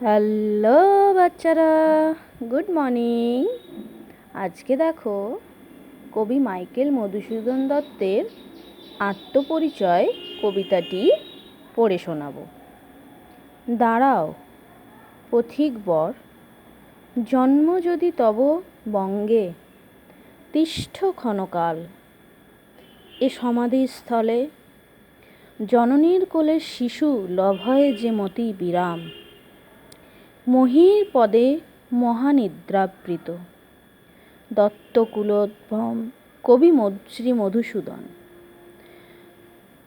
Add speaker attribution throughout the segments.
Speaker 1: Hello বাচ্চারা, good morning. আজকে দেখো কবি মাইকেল মধুসূদন দত্তের আত্মপরিচয় কবিতাটি পড়ে শোনাবো। দাঁড়াও পথিক বর, জন্ম যদি তব বঙ্গে, তিষ্ঠ ক্ষণকাল এ সমাধিস্থলে। জননীর কোলে শিশু লভয়ে যে মতি বিরাম, মহীর পদে মহানিদ্রাবৃত। দত্তকুলোদ্ভব কবি শ্রী মধুসূদন।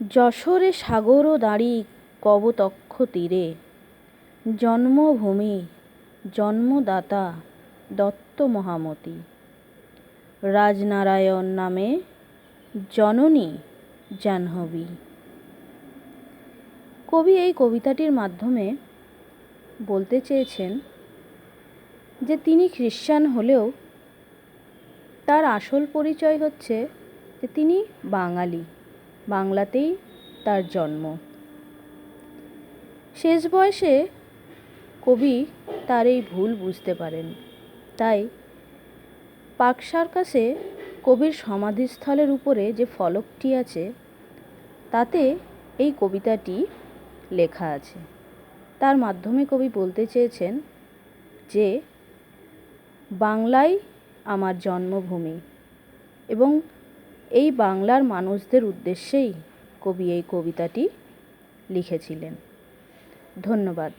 Speaker 1: যশোরে সাগর দাঁড়ি কবতক্ষ তীরে, জন্মভূমি জন্মদাতা দত্ত মহামতি। রাজনারায়ণ নামে জননী জাহ্নবী। কবি এই কবিতাটির মাধ্যমে বলতে চেয়েছেন যে তিনি খ্রিশ্চান হলেও তার আসল পরিচয় হচ্ছে যে তিনি বাঙালি, বাংলাতেই তার জন্ম। শেষ বয়সে কবি তার এই ভুল বুঝতে পারেন, তাই পার্ক সার্কাসে কবির সমাধিস্থলের উপরে যে ফলকটি আছে তাতে এই কবিতাটি লেখা আছে। তার মাধ্যমে কবি বলতে চেয়েছেন যে বাংলাই আমার জন্মভূমি এবং এই বাংলার মানুষদের উদ্দেশ্যেই কবি এই কবিতাটি লিখেছিলেন। ধন্যবাদ।